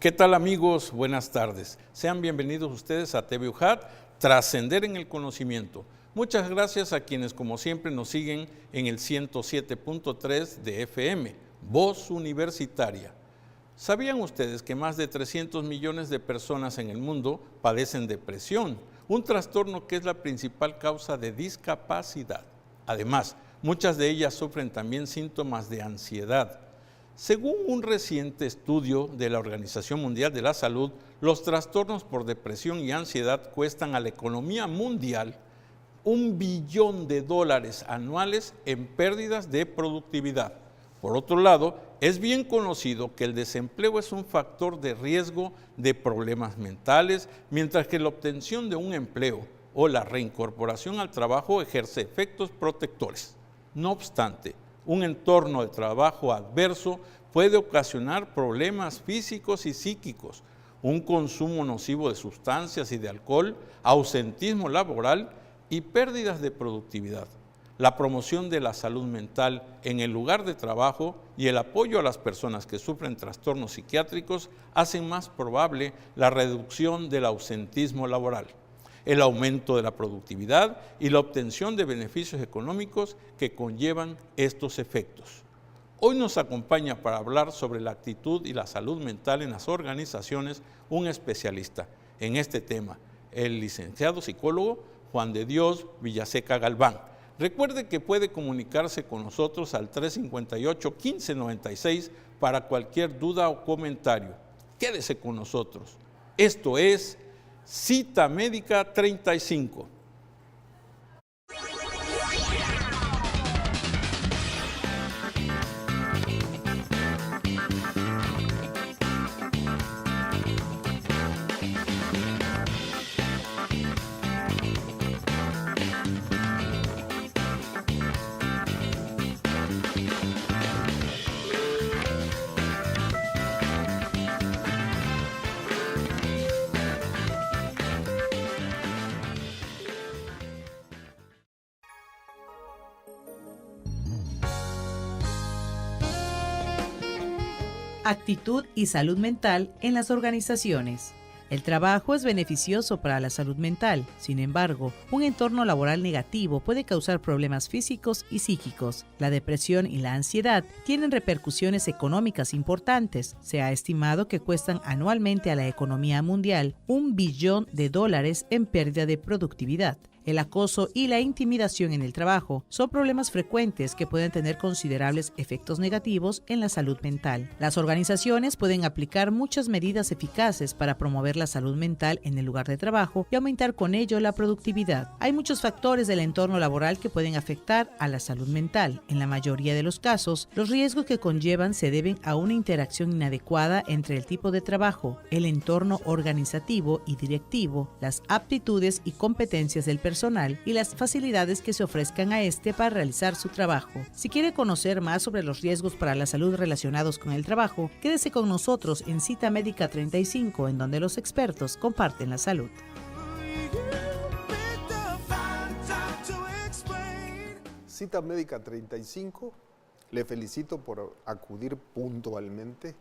¿Qué tal, amigos? Buenas tardes. Sean bienvenidos ustedes a TV UJAT, Trascender en el Conocimiento. Muchas gracias a quienes, como siempre, nos siguen en el 107.3 de FM, Voz Universitaria. ¿Sabían ustedes que más de 300 millones de personas en el mundo padecen depresión, un trastorno que es la principal causa de discapacidad? Además, muchas de ellas sufren también síntomas de ansiedad. Según un reciente estudio de la Organización Mundial de la Salud, los trastornos por depresión y ansiedad cuestan a la economía mundial $1 billón anuales en pérdidas de productividad. Por otro lado, es bien conocido que el desempleo es un factor de riesgo de problemas mentales, mientras que la obtención de un empleo o la reincorporación al trabajo ejerce efectos protectores. No obstante, un entorno de trabajo adverso puede ocasionar problemas físicos y psíquicos, un consumo nocivo de sustancias y de alcohol, ausentismo laboral y pérdidas de productividad. La promoción de la salud mental en el lugar de trabajo y el apoyo a las personas que sufren trastornos psiquiátricos hacen más probable la reducción del ausentismo laboral, el aumento de la productividad y la obtención de beneficios económicos que conllevan estos efectos. Hoy nos acompaña para hablar sobre la actitud y la salud mental en las organizaciones un especialista en este tema, el licenciado psicólogo Juan de Dios Villaseca Galván. Recuerde que puede comunicarse con nosotros al 358-1596 para cualquier duda o comentario. Quédese con nosotros. Esto es Cita Médica 35. Actitud y salud mental en las organizaciones. El trabajo es beneficioso para la salud mental. Sin embargo, un entorno laboral negativo puede causar problemas físicos y psíquicos. La depresión y la ansiedad tienen repercusiones económicas importantes. Se ha estimado que cuestan anualmente a la economía mundial $1 billón en pérdida de productividad. El acoso y la intimidación en el trabajo son problemas frecuentes que pueden tener considerables efectos negativos en la salud mental. Las organizaciones pueden aplicar muchas medidas eficaces para promover la salud mental en el lugar de trabajo y aumentar con ello la productividad. Hay muchos factores del entorno laboral que pueden afectar a la salud mental. En la mayoría de los casos, los riesgos que conllevan se deben a una interacción inadecuada entre el tipo de trabajo, el entorno organizativo y directivo, las aptitudes y competencias del personal y las facilidades que se ofrezcan a este para realizar su trabajo. Si quiere conocer más sobre los riesgos para la salud relacionados con el trabajo, quédese con nosotros en Cita Médica 35, en donde los expertos comparten la salud. Cita Médica 35, le felicito por acudir puntualmente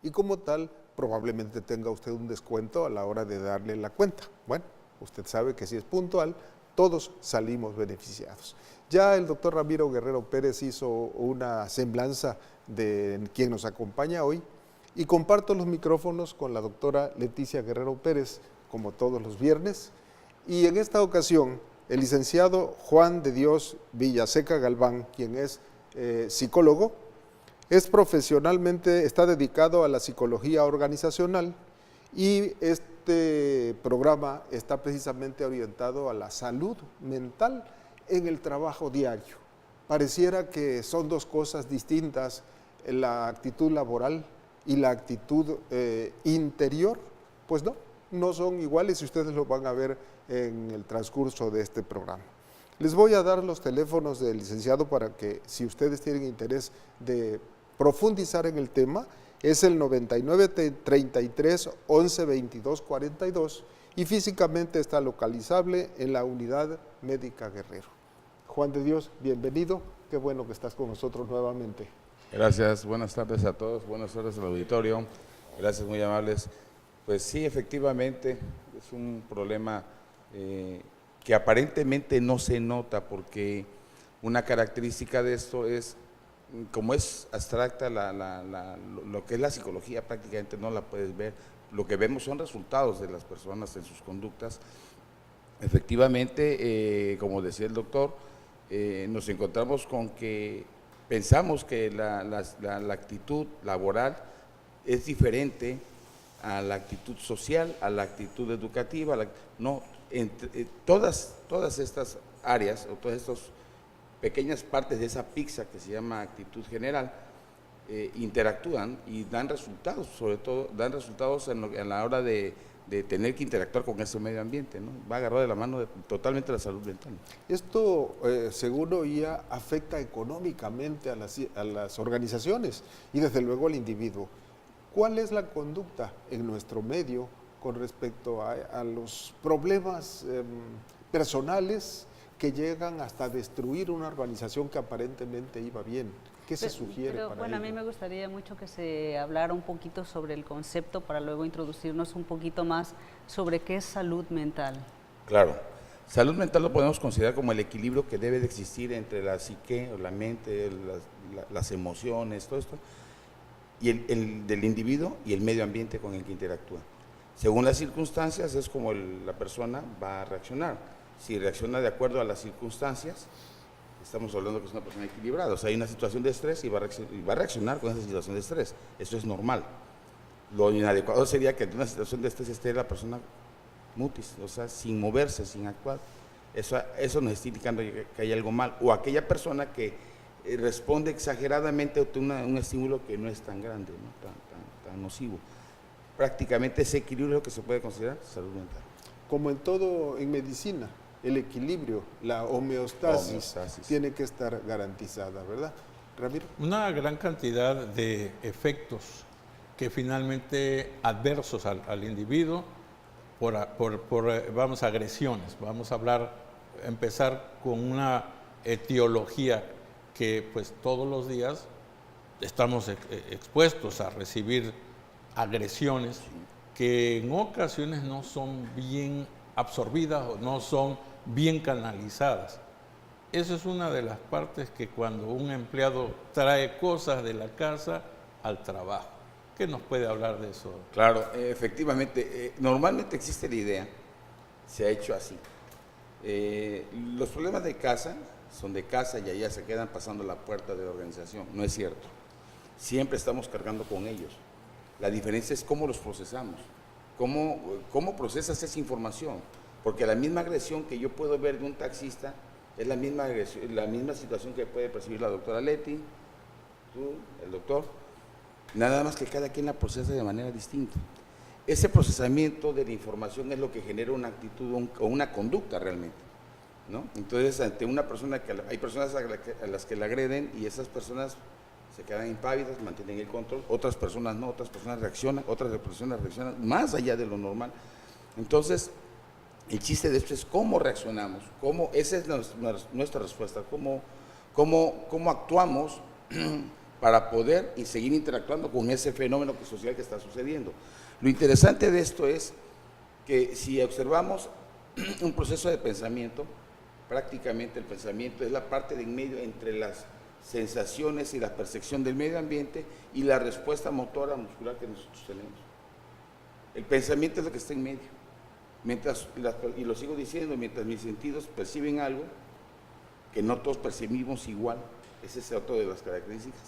y como tal probablemente tenga usted un descuento a la hora de darle la cuenta. Bueno, usted sabe que si es puntual, todos salimos beneficiados. Ya el doctor Ramiro Guerrero Pérez hizo una semblanza de quien nos acompaña hoy y comparto los micrófonos con la doctora Leticia Guerrero Pérez, como todos los viernes, y en esta ocasión el licenciado Juan de Dios Villaseca Galván, quien es psicólogo, es profesionalmente, está dedicado a la psicología organizacional y este programa está precisamente orientado a la salud mental en el trabajo diario. Pareciera que son dos cosas distintas, la actitud laboral y la actitud interior. Pues no son iguales y ustedes lo van a ver en el transcurso de este programa. Les voy a dar los teléfonos del licenciado para que, si ustedes tienen interés de profundizar en el tema, es el 9933-112242 y físicamente está localizable en la Unidad Médica Guerrero. Juan de Dios, bienvenido, qué bueno que estás con nosotros nuevamente. Gracias, buenas tardes a todos, buenas tardes al auditorio. Gracias, muy amables. Pues sí, efectivamente, es un problema que aparentemente no se nota, porque una característica de esto es, como es abstracta, lo que es la psicología prácticamente no la puedes ver. Lo que vemos son resultados de las personas en sus conductas. Efectivamente, como decía el doctor, nos encontramos con que pensamos que la actitud laboral es diferente a la actitud social, a la actitud educativa, todas estas áreas o todas estas pequeñas partes de esa pizza que se llama actitud general interactúan y dan resultados, sobre todo dan resultados en la hora de tener que interactuar con ese medio ambiente, ¿no? Va agarrado de la mano totalmente la salud mental. Esto, según oía, afecta económicamente a las organizaciones y desde luego al individuo. ¿Cuál es la conducta en nuestro medio con respecto a los problemas personales que llegan hasta destruir una organización que aparentemente iba bien? ¿Qué se sugiere para bueno, ello? a mí me gustaría mucho que se hablara un poquito sobre el concepto para luego introducirnos un poquito más sobre qué es salud mental. Claro, salud mental lo podemos considerar como el equilibrio que debe de existir entre la psique, o la mente, las emociones, todo esto, y el del individuo y el medio ambiente con el que interactúa. Según las circunstancias es como la persona va a reaccionar. Si reacciona de acuerdo a las circunstancias, estamos hablando que es una persona equilibrada. O sea, hay una situación de estrés y va a reaccionar con esa situación de estrés. Eso es normal. Lo inadecuado sería que en una situación de estrés esté la persona mutis, o sea, sin moverse, sin actuar. Eso nos está indicando que hay algo mal. O aquella persona que responde exageradamente a un estímulo que no es tan grande, ¿no? tan nocivo. Prácticamente ese equilibrio es lo que se puede considerar salud mental. Como en todo en medicina, el equilibrio, la homeostasis tiene que estar garantizada, ¿verdad, Ramiro? Una gran cantidad de efectos que finalmente adversos al individuo por vamos, agresiones. Vamos a empezar con una etiología que pues todos los días estamos expuestos a recibir agresiones que en ocasiones no son bien absorbidas o no son bien canalizadas. Esa es una de las partes que cuando un empleado trae cosas de la casa al trabajo. ¿Qué nos puede hablar de eso? Claro, efectivamente, normalmente existe la idea, se ha hecho así. Los problemas de casa son de casa y allá se quedan pasando la puerta de la organización. No es cierto. Siempre estamos cargando con ellos. La diferencia es cómo los procesamos, cómo procesas esa información. Porque la misma agresión que yo puedo ver de un taxista es la misma situación que puede percibir la doctora Leti, tú, el doctor, nada más que cada quien la procesa de manera distinta. Ese procesamiento de la información es lo que genera una actitud o una conducta realmente, ¿no? Entonces, ante una persona hay personas a las que le agreden y esas personas se quedan impávidas, mantienen el control, otras personas no, otras personas reaccionan, otras personas reaccionan más allá de lo normal. Entonces, el chiste de esto es cómo reaccionamos, esa es nuestra respuesta, cómo actuamos para poder y seguir interactuando con ese fenómeno social que está sucediendo. Lo interesante de esto es que si observamos un proceso de pensamiento, prácticamente el pensamiento es la parte de en medio entre las sensaciones y la percepción del medio ambiente y la respuesta motora muscular que nosotros tenemos. El pensamiento es lo que está en medio. Y lo sigo diciendo, mientras mis sentidos perciben algo que no todos percibimos igual, ese es otro de las características.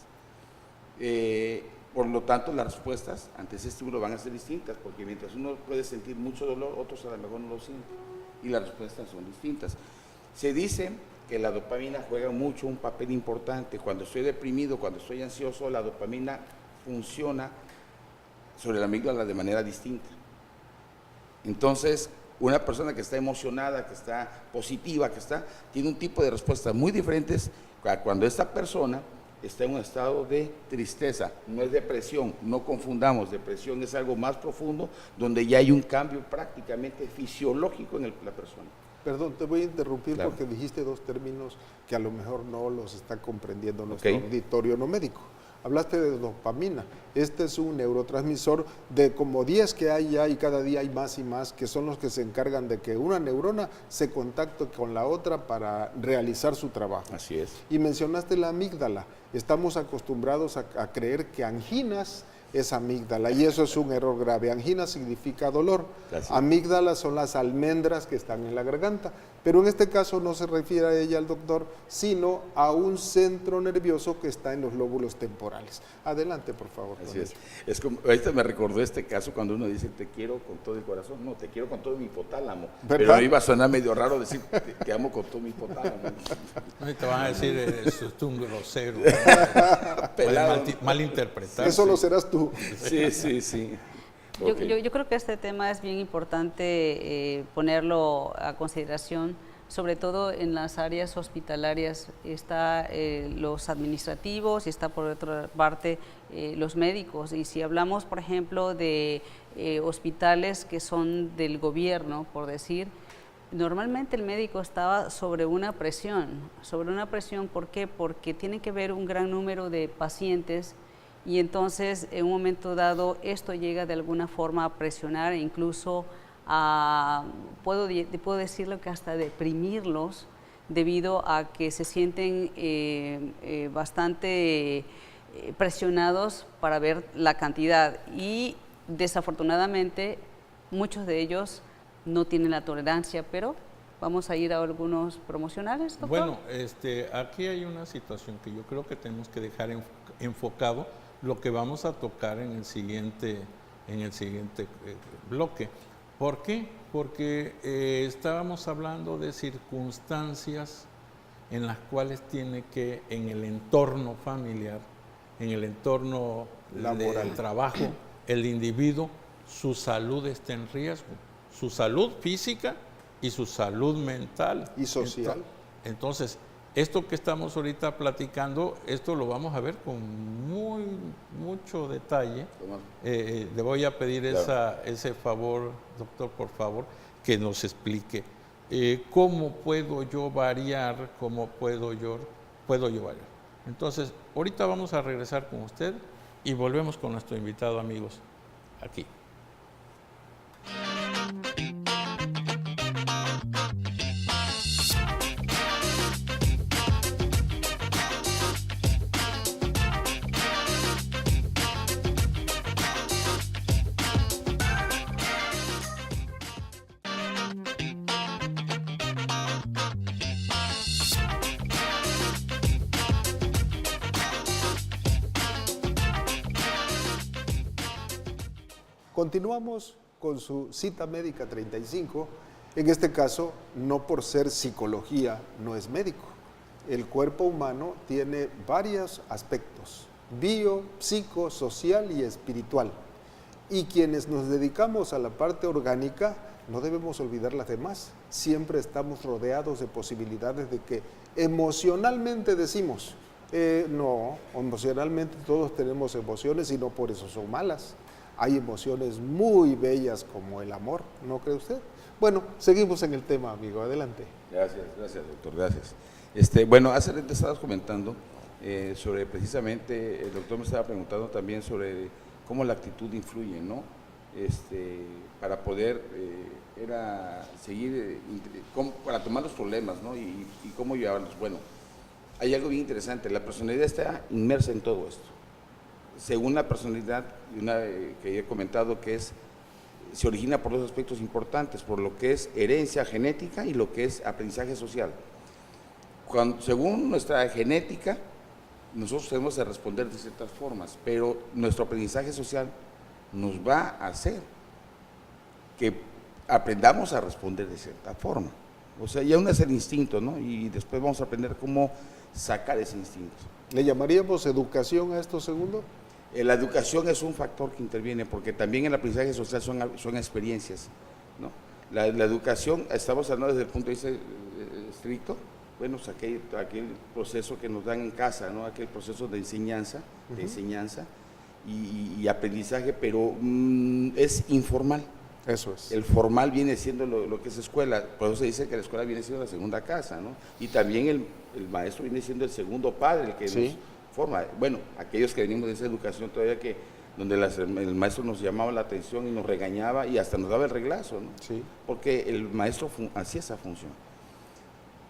Por lo tanto, las respuestas ante ese estímulo van a ser distintas, porque mientras uno puede sentir mucho dolor, otros a lo mejor no lo sienten, y las respuestas son distintas. Se dice que la dopamina juega mucho un papel importante. Cuando estoy deprimido, cuando estoy ansioso, la dopamina funciona sobre la amígdala de manera distinta. Entonces, una persona que está emocionada, que está positiva, tiene un tipo de respuestas muy diferentes cuando esta persona está en un estado de tristeza. No es depresión, no confundamos, depresión es algo más profundo, donde ya hay un cambio prácticamente fisiológico en la persona. Perdón, te voy a interrumpir Claro. porque dijiste dos términos que a lo mejor no los está comprendiendo nuestro auditorio no médico. Hablaste de dopamina. Este es un neurotransmisor de como 10 que hay ya y cada día hay más y más, que son los que se encargan de que una neurona se contacte con la otra para realizar su trabajo. Así es. Y mencionaste la amígdala. Estamos acostumbrados a creer que anginas es amígdala y eso es un error grave. Angina significa dolor. Gracias. Amígdalas son las almendras que están en la garganta, pero en este caso no se refiere a ella el doctor, sino a un centro nervioso que está en los lóbulos temporales. Adelante, por favor. Así es. Es como, ahorita me recordó este caso cuando uno dice te quiero con todo el corazón. No, te quiero con todo mi hipotálamo. ¿Verdad? Pero iba a sonar medio raro decir te amo con todo mi hipotálamo. Y te van a decir, eres un grosero. Pelado. Mal interpretar. Eso lo serás tú. Sí, sí, sí. Yo, Ok. yo creo que este tema es bien importante ponerlo a consideración, sobre todo en las áreas hospitalarias. Está los administrativos y está por otra parte los médicos. Y si hablamos, por ejemplo, de hospitales que son del gobierno, por decir, normalmente el médico estaba sobre una presión. ¿Por qué? Porque tiene que ver un gran número de pacientes y entonces en un momento dado esto llega de alguna forma a presionar e incluso a, puedo decirlo que hasta deprimirlos debido a que se sienten bastante presionados para ver la cantidad y desafortunadamente muchos de ellos no tienen la tolerancia, pero vamos a ir a algunos promocionales, doctor. Bueno, aquí hay una situación que yo creo que tenemos que dejar enfocado lo que vamos a tocar en el siguiente bloque. ¿Por qué? Porque estábamos hablando de circunstancias en las cuales tiene que, en el entorno familiar, en el entorno laboral, del trabajo, el individuo, su salud está en riesgo, su salud física y su salud mental. Y social. Entonces, esto que estamos ahorita platicando, esto lo vamos a ver con mucho detalle. Le voy a pedir ese favor, doctor, por favor, que nos explique cómo puedo yo variar, Entonces, ahorita vamos a regresar con usted y volvemos con nuestro invitado, amigos, aquí. Continuamos con su cita médica 35. En este caso, no por ser psicología, no es médico. El cuerpo humano tiene varios aspectos: bio, psico, social y espiritual. Y quienes nos dedicamos a la parte orgánica, no debemos olvidar las demás. Siempre estamos rodeados de posibilidades de que emocionalmente decimos, no, emocionalmente todos tenemos emociones y no por eso son malas. Hay emociones muy bellas como el amor, ¿no cree usted? Bueno, seguimos en el tema, amigo, adelante. Gracias, doctor, gracias. Bueno, hace rato estabas comentando sobre precisamente, el doctor me estaba preguntando también sobre cómo la actitud influye, ¿no? Para poder seguir, para tomar los problemas, ¿no? Y cómo llevarlos. Bueno, hay algo bien interesante, la personalidad está inmersa en todo esto. Según la personalidad, que he comentado que se origina por dos aspectos importantes, por lo que es herencia genética y lo que es aprendizaje social. Según nuestra genética, nosotros tenemos que responder de ciertas formas, pero nuestro aprendizaje social nos va a hacer que aprendamos a responder de cierta forma. O sea, ya uno es el instinto, ¿no? Y después vamos a aprender cómo sacar ese instinto. ¿Le llamaríamos educación a esto segundo? La educación es un factor que interviene, porque también el aprendizaje social son experiencias, ¿no? La educación, estamos hablando desde el punto de vista estricto, bueno, aquel proceso que nos dan en casa, ¿no? Aquel proceso de enseñanza, y aprendizaje, pero es informal. Eso es. El formal viene siendo lo que es escuela, por eso se dice que la escuela viene siendo la segunda casa, ¿no? Y también el maestro viene siendo el segundo padre, el que forma. Bueno, aquellos que venimos de esa educación todavía que donde el maestro nos llamaba la atención y nos regañaba y hasta nos daba el reglazo, ¿no? Sí. Porque el maestro hacía esa función.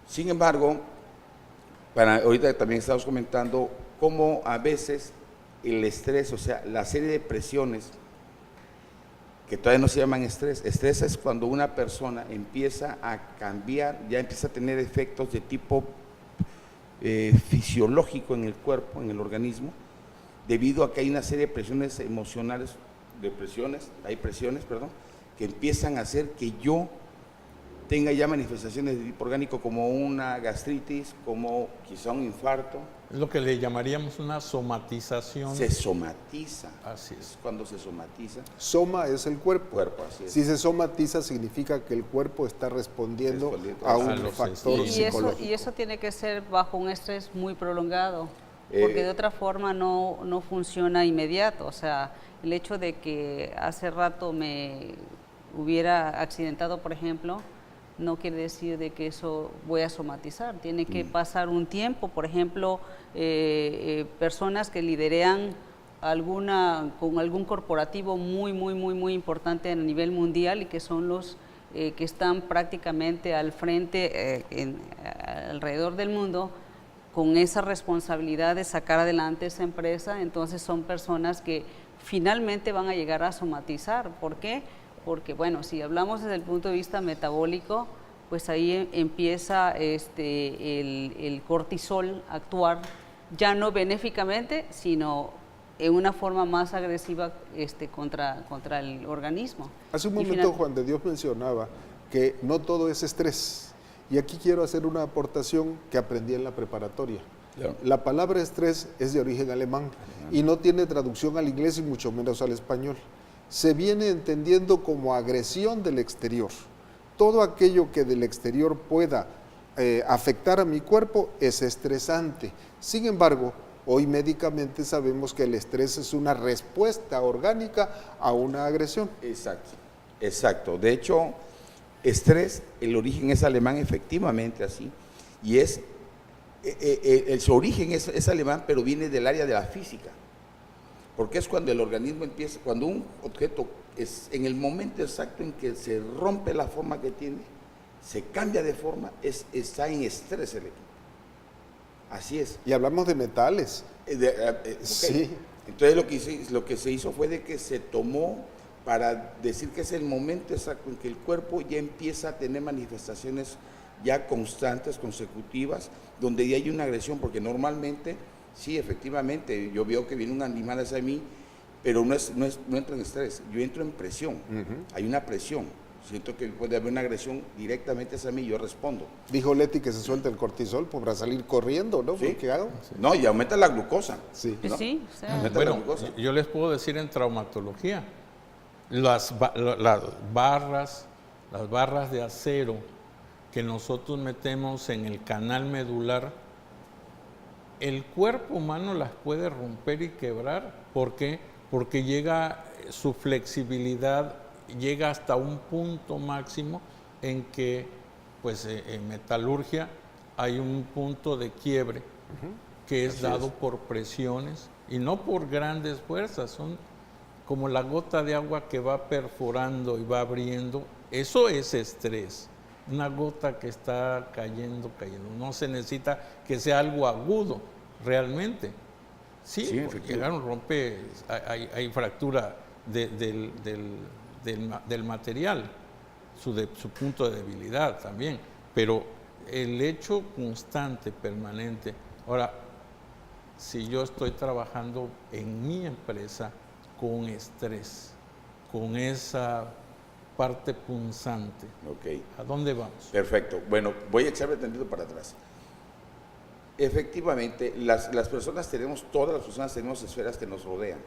Sin embargo, ahorita también estamos comentando cómo a veces el estrés, o sea, la serie de presiones que todavía no se llaman estrés. Estrés es cuando una persona empieza a cambiar, ya empieza a tener efectos de tipo fisiológico en el cuerpo, en el organismo, debido a que hay una serie de presiones emocionales, hay presiones, que empiezan a hacer que yo tenga ya manifestaciones de tipo orgánico como una gastritis, como quizá un infarto. Es lo que le llamaríamos una somatización. Se somatiza. Así es. Cuando se somatiza. Soma es el cuerpo. Así es. Si se somatiza significa que el cuerpo está respondiendo a un factor psicológico. Y eso tiene que ser bajo un estrés muy prolongado, porque de otra forma no funciona inmediato. O sea, el hecho de que hace rato me hubiera accidentado, por ejemplo, no quiere decir de que eso voy a somatizar. Tiene que pasar un tiempo. Por ejemplo, personas que liderean con algún corporativo muy importante a nivel mundial y que son los que están prácticamente al frente alrededor del mundo con esa responsabilidad de sacar adelante esa empresa. Entonces son personas que finalmente van a llegar a somatizar. ¿Por qué? Porque, bueno, si hablamos desde el punto de vista metabólico, pues ahí empieza el cortisol a actuar ya no benéficamente, sino en una forma más agresiva contra el organismo. Hace un momento Juan de Dios mencionaba que no todo es estrés. Y aquí quiero hacer una aportación que aprendí en la preparatoria. Claro. La palabra estrés es de origen alemán y no tiene traducción al inglés y mucho menos al español. Se viene entendiendo como agresión del exterior. Todo aquello que del exterior pueda afectar a mi cuerpo es estresante. Sin embargo, hoy médicamente sabemos que el estrés es una respuesta orgánica a una agresión. Exacto. De hecho, estrés, el origen es alemán, efectivamente así, y su origen es alemán, pero viene del área de la física. Porque es cuando el organismo empieza, cuando un objeto es en el momento exacto en que se rompe la forma que tiene, se cambia de forma, está en estrés el equipo. Así es. Y hablamos de metales. Okay. Sí. Entonces lo que se hizo fue de que se tomó para decir que es el momento exacto en que el cuerpo ya empieza a tener manifestaciones ya constantes, consecutivas, donde ya hay una agresión, porque normalmente, sí, efectivamente, yo veo que viene un animal hacia mí, pero no entro en estrés, yo entro en presión. Hay una presión, siento que puede haber una agresión directamente hacia mí, yo respondo. Dijo Leti que se suelta el cortisol para salir corriendo, ¿no? ¿Sí? ¿Qué hago? No, y aumenta la glucosa. Sí. ¿No? Sí, o sea. Bueno, yo les puedo decir en traumatología, las barras de acero que nosotros metemos en el canal medular, el cuerpo humano las puede romper y quebrar. ¿Por qué? Porque su flexibilidad llega hasta un punto máximo en que, pues en metalurgia hay un punto de quiebre que es dado por presiones y no por grandes fuerzas, son como la gota de agua que va perforando y va abriendo. Eso es estrés, una gota que está cayendo. No se necesita que sea algo agudo realmente. Sí, porque rompe, hay fractura del material, su punto de debilidad también, pero el hecho constante, permanente. Ahora, si yo estoy trabajando en mi empresa con estrés, con esa parte punzante, ¿a dónde vamos? Perfecto. Bueno, voy a echarme tantito para atrás. Efectivamente, todas las personas tenemos esferas que nos rodean.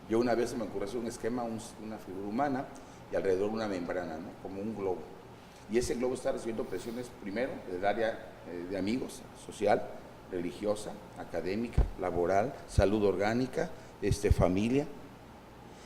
Yo una vez se me ocurrió hacer un esquema, una figura humana y alrededor una membrana, ¿no? Como un globo. Y ese globo está recibiendo presiones primero del área de amigos, social, religiosa, académica, laboral, salud orgánica, familia.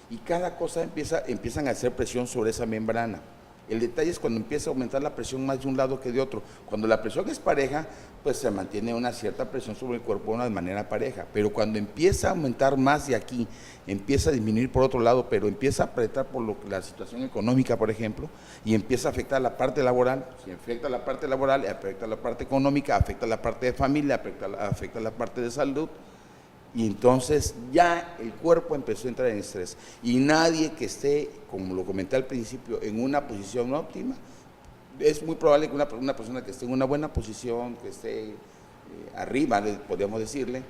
Y cada cosa empiezan a hacer presión sobre esa membrana. El detalle es cuando empieza a aumentar la presión más de un lado que de otro. Cuando la presión es pareja, pues se mantiene una cierta presión sobre el cuerpo de manera pareja. Pero cuando empieza a aumentar más de aquí, empieza a disminuir por otro lado, pero empieza a apretar por la situación económica, por ejemplo, y empieza a afectar la parte laboral. Si afecta la parte laboral, afecta la parte económica, afecta la parte de familia, afecta la parte de salud. Y entonces ya el cuerpo empezó a entrar en estrés. Y nadie que esté, como lo comenté al principio, en una posición óptima, es muy probable que una persona que esté en una buena posición, que esté arriba, podríamos decirle,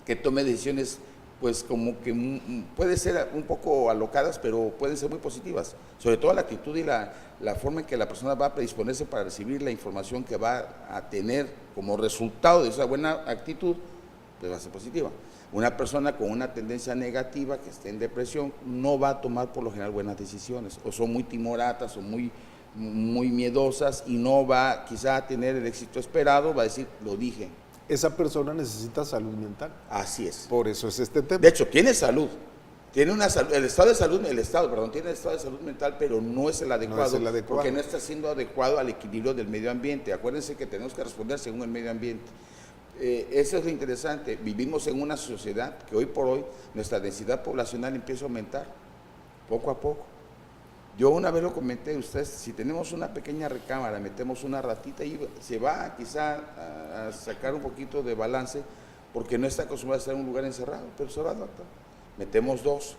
que tome decisiones pues como que puede ser un poco alocadas, pero pueden ser muy positivas. Sobre todo la actitud y la forma en que la persona va a predisponerse para recibir la información que va a tener como resultado de esa buena actitud, pues va a ser positiva. Una persona con una tendencia negativa que esté en depresión no va a tomar por lo general buenas decisiones, o son muy timoratas o muy miedosas y no va quizá a tener el éxito esperado, va a decir, lo dije. Esa persona necesita salud mental. Así es. Por eso es este tema. De hecho, tiene salud. Tiene una salud, tiene el estado de salud mental, pero no es el adecuado, No es el adecuado. porque no está siendo adecuado al equilibrio del medio ambiente. Acuérdense que tenemos que responder según el medio ambiente. Eso es lo interesante. Vivimos en una sociedad que hoy por hoy nuestra densidad poblacional empieza a aumentar, poco a poco. Yo una vez lo comenté a ustedes, si tenemos una pequeña recámara, metemos una ratita y se va quizá a sacar un poquito de balance, porque no está acostumbrado a estar en un lugar encerrado, pero se va a adaptar. Metemos 2,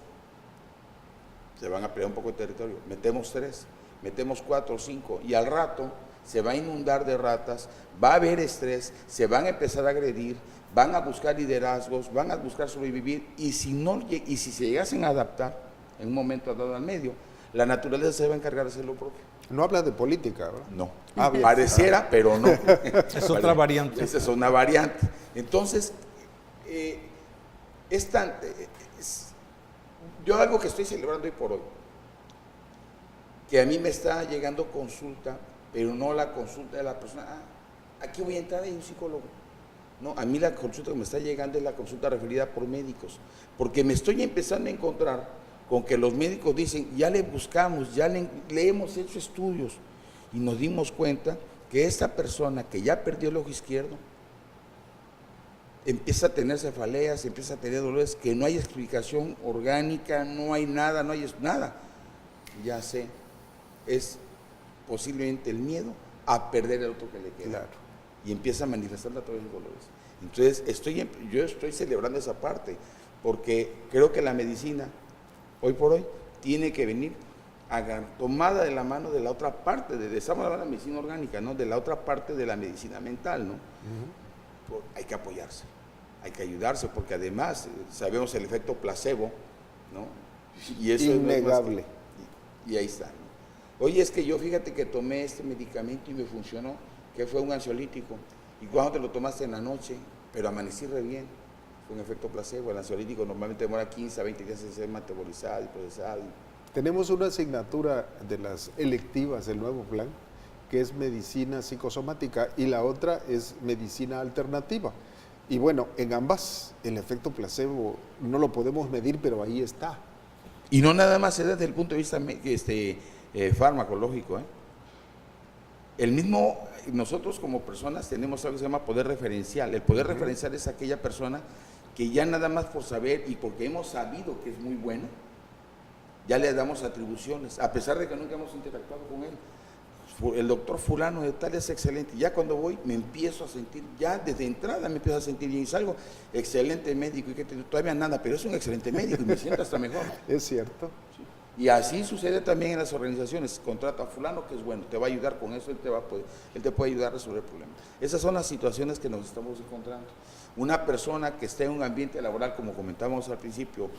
se van a pelear un poco de territorio, metemos 3, metemos 4 o 5, y al rato se va a inundar de ratas, va a haber estrés, se van a empezar a agredir, van a buscar liderazgos, van a buscar sobrevivir, y si se llegasen a adaptar en un momento dado al medio, la naturaleza se va a encargar de hacer lo propio. No habla de política, ¿verdad? No, Bien. pareciera, pero no. Es otra variante. Esa es una variante. Entonces, yo algo que estoy celebrando hoy por hoy, que a mí me está llegando consulta, pero no la consulta de la persona, aquí voy a entrar, hay un psicólogo. No, a mí la consulta que me está llegando es la consulta referida por médicos, porque me estoy empezando a encontrar con que los médicos dicen, ya le buscamos, ya le hemos hecho estudios, y nos dimos cuenta que esta persona que ya perdió el ojo izquierdo, empieza a tener cefaleas, empieza a tener dolores, que no hay explicación orgánica, no hay nada, ya sé, es posiblemente el miedo a perder el otro que le queda. Claro. Y empieza a manifestar a través de dolores. Entonces, yo estoy celebrando esa parte, porque creo que la medicina, hoy por hoy, tiene que venir tomada de la mano de la otra parte, estamos hablando de la medicina orgánica, ¿no? De la otra parte de la medicina mental, ¿no? Hay que apoyarse, hay que ayudarse, porque además sabemos el efecto placebo, ¿no? Y eso innegable. Y ahí está, ¿no? Oye, es que yo fíjate que tomé este medicamento y me funcionó, que fue un ansiolítico, y cuando te lo tomaste en la noche, pero amanecí re bien, fue un efecto placebo. El ansiolítico normalmente demora 15 a 20 días en ser metabolizado y procesado. Tenemos una asignatura de las electivas del nuevo plan, que es medicina psicosomática, y la otra es medicina alternativa. Y bueno, en ambas el efecto placebo no lo podemos medir, pero ahí está. Y no nada más se da desde el punto de vista farmacológico. Nosotros como personas tenemos algo que se llama poder referencial. El poder referencial es aquella persona que ya nada más por saber y porque hemos sabido que es muy bueno, ya le damos atribuciones, a pesar de que nunca hemos interactuado con él. El doctor fulano de tal es excelente. Ya cuando voy me empiezo a sentir, ya desde entrada me empiezo a sentir bien y salgo, excelente médico, y que todavía nada, pero es un excelente médico y me siento hasta mejor. Es cierto. Sí. Y así sucede también en las organizaciones. Contrata a fulano que es bueno, te va a ayudar con eso, él te puede ayudar a resolver problemas. Esas son las situaciones que nos estamos encontrando. Una persona que esté en un ambiente laboral, como comentábamos al principio,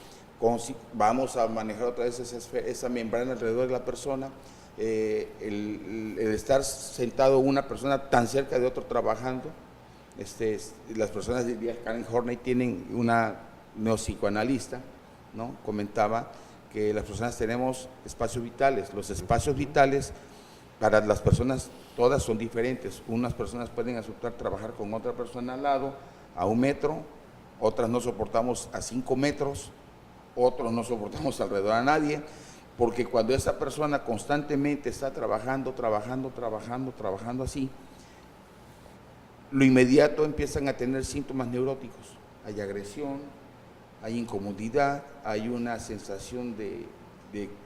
vamos a manejar otra vez esa membrana alrededor de la persona. El estar sentado una persona tan cerca de otro trabajando, las personas de Karen Horney tienen una neopsicoanalista, ¿no? Comentaba que las personas tenemos espacios vitales. Los espacios vitales para las personas todas son diferentes. Unas personas pueden aceptar trabajar con otra persona al lado a 1 metro, otras no soportamos a 5 metros, otros no soportamos alrededor a nadie. Porque cuando esa persona constantemente está trabajando así, lo inmediato empiezan a tener síntomas neuróticos. Hay agresión, hay incomodidad, hay una sensación de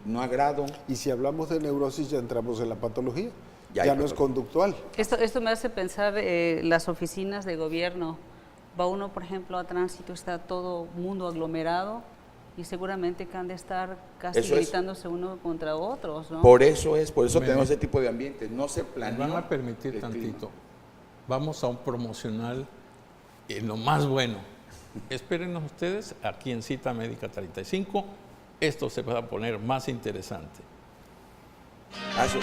no agrado. Y si hablamos de neurosis ya entramos en la patología, Ya no es conductual. Esto me hace pensar las oficinas de gobierno. Va uno, por ejemplo, a tránsito, está todo mundo aglomerado y seguramente que han de estar casi Eso es. gritándose uno contra otros, ¿no? Por eso tenemos ese tipo de ambientes. No se ¿Me planeó. van a permitir el tantito? clima. Vamos a un promocional en lo más bueno. Espérenos ustedes aquí en Cita Médica 35. Esto se va a poner más interesante. Ah, sí.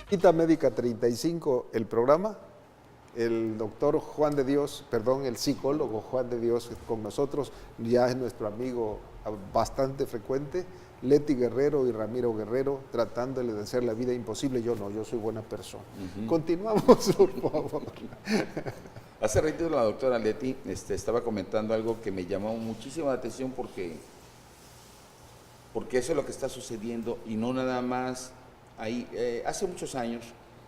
Cita Médica 35, el programa, el doctor Juan de Dios, el psicólogo Juan de Dios con nosotros, ya es nuestro amigo bastante frecuente, Leti Guerrero y Ramiro Guerrero, tratándole de hacer la vida imposible. Yo soy buena persona. Continuamos, por favor. Hace ratito la doctora Leti estaba comentando algo que me llamó muchísimo la atención porque eso es lo que está sucediendo y no nada más ahí. Hace muchos años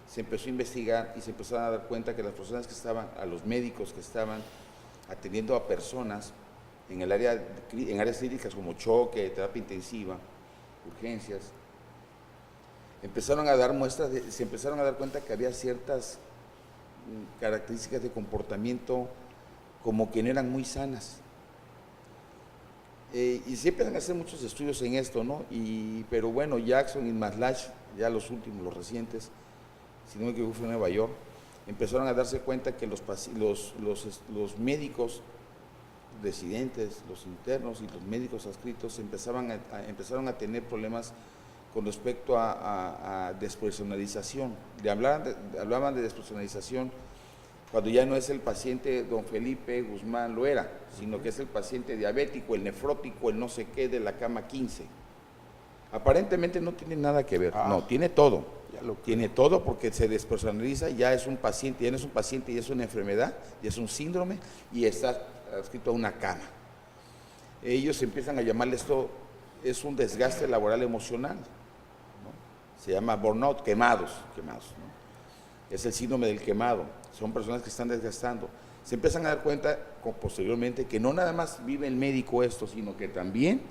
se empezó a investigar y se empezó a dar cuenta que las personas que estaban, a los médicos que estaban atendiendo a personas en áreas críticas como choque, terapia intensiva, urgencias, empezaron a dar muestras, se empezaron a dar cuenta que había ciertas características de comportamiento como que no eran muy sanas. Y se empiezan a hacer muchos estudios en esto, ¿no? Pero bueno, Jackson y Maslach, ya los últimos, los recientes, si no me equivoco fue en Nueva York, empezaron a darse cuenta que los médicos residentes, los internos y los médicos adscritos empezaron a tener problemas con respecto a despersonalización. Hablaban de despersonalización cuando ya no es el paciente don Felipe Guzmán Loera, sino que es el paciente diabético, el nefrótico, el no sé qué de la cama 15. Aparentemente no tiene nada que ver, no, tiene todo. Tiene todo porque se despersonaliza, ya es un paciente, ya no es un paciente, ya es una enfermedad, ya es un síndrome y está adscrito a una cama. Ellos empiezan a llamarle esto, es un desgaste laboral emocional, ¿no? Se llama burnout, quemados, ¿no? Es el síndrome del quemado, son personas que están desgastando. Se empiezan a dar cuenta posteriormente que no nada más vive el médico esto, sino que también